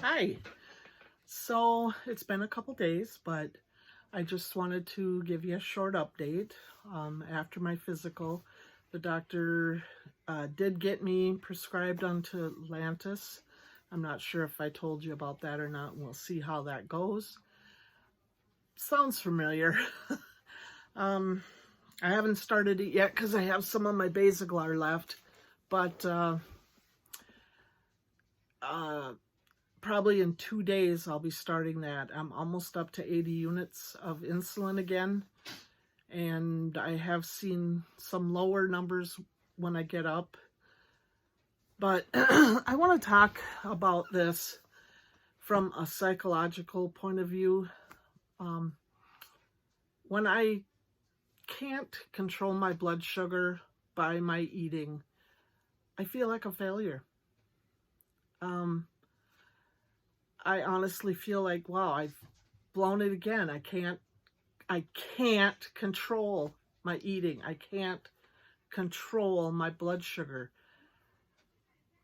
Hi. So it's been a couple days, but I just wanted to give you a short update. After my physical, the doctor did get me prescribed onto Lantus. I'm not sure if I told you about that or not, and we'll see how that goes. Sounds familiar. um, I haven't started it yet because I have some of my Basaglar left, but probably in 2 days I'll be starting that. I'm almost up to 80 units of insulin again, and I have seen some lower numbers when I get up. But I want to talk about this from a psychological point of view. When I can't control my blood sugar by my eating, I feel like a failure. I honestly feel like, wow, I've blown it again. I can't control my eating. I can't control my blood sugar,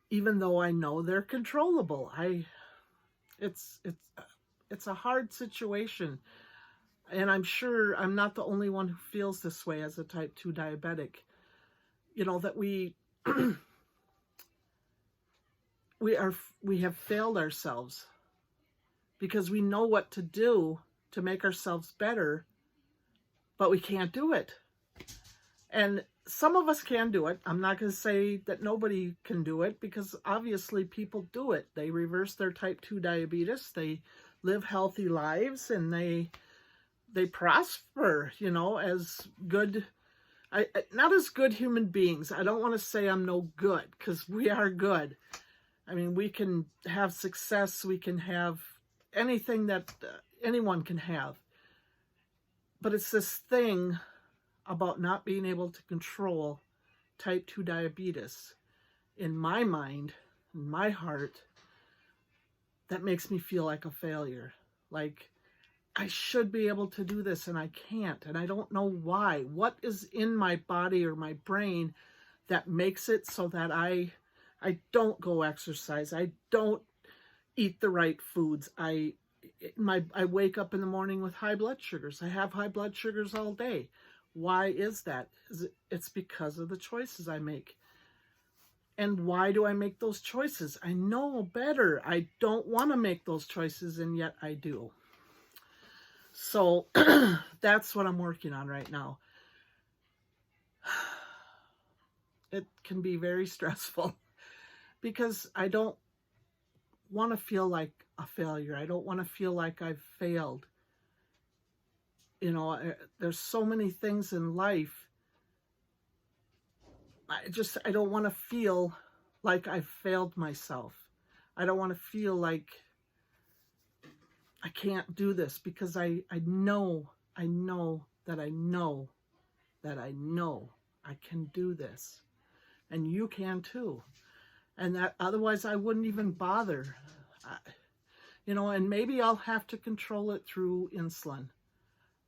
even though I know they're controllable. It's a hard situation, and I'm sure I'm not the only one who feels this way as a type 2 diabetic. You know, that we have failed ourselves because we know what to do to make ourselves better, but we can't do it. And some of us can do it. I'm not going to say that nobody can do it, because obviously people do it. They reverse their type 2 diabetes. They live healthy lives, and they prosper, you know, as good, not as good human beings. I don't want to say I'm no good, because we are good. I mean, we can have success. We can have anything that anyone can have. But it's this thing about not being able to control type 2 diabetes, in my mind, in my heart, that makes me feel like a failure. Like, I should be able to do this and I can't, and I don't know why. What is in my body or my brain that makes it so that I don't go exercise, I don't eat the right foods, I wake up in the morning with high blood sugars. I have high blood sugars all day. Why is that? It's because of the choices I make. And why do I make those choices? I know better. I don't want to make those choices, and yet I do. So that's what I'm working on right now. It can be very stressful because I don't want to feel like a failure. I don't want to feel like I've failed. You know, there's so many things in life. I don't want to feel like I've failed myself. I don't want to feel like I can't do this, because I know that I can do this. And you can too. And that otherwise I wouldn't even bother. You know, and maybe I'll have to control it through insulin.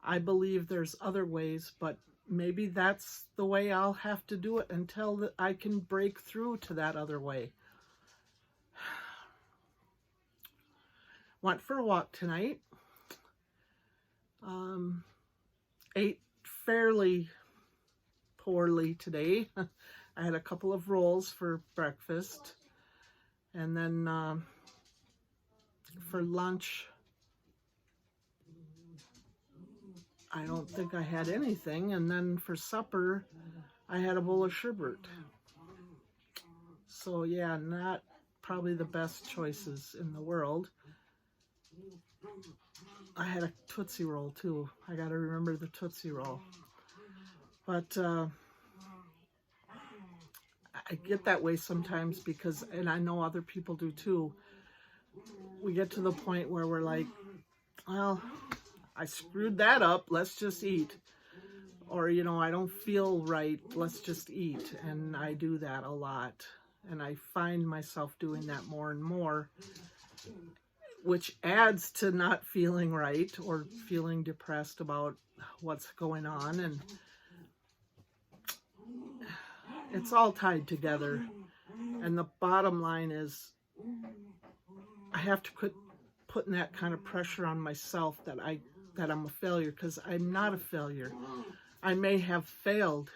I believe there's other ways, but maybe that's the way I'll have to do it until I can break through to that other way. Went for a walk tonight. Ate fairly poorly today. I had a couple of rolls for breakfast, and then for lunch, I don't think I had anything, and then for supper, I had a bowl of sherbet. So yeah, not probably the best choices in the world. I had a Tootsie Roll too. I got to remember the Tootsie Roll. But I get that way sometimes because, and I know other people do too, we get to the point where we're like, well, I screwed that up, let's just eat. Or, you know, I don't feel right, let's just eat. And I do that a lot. And I find myself doing that more and more, which adds to not feeling right or feeling depressed about what's going on. And it's all tied together. And the bottom line is, I have to quit putting that kind of pressure on myself that I'm a failure, because I'm not a failure. I may have failed,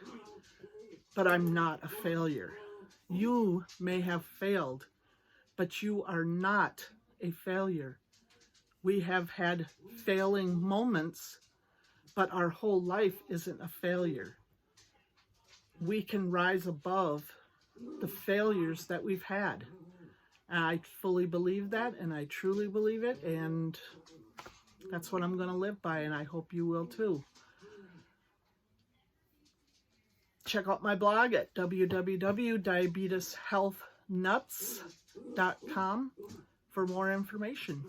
but I'm not a failure. You may have failed, but you are not a failure. We have had failing moments, but our whole life isn't a failure. We can rise above the failures that we've had. And I fully believe that, and I truly believe it, and that's what I'm going to live by, and I hope you will too. Check out my blog at www.diabeteshealthnuts.com for more information.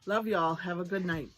Love y'all. Have a good night.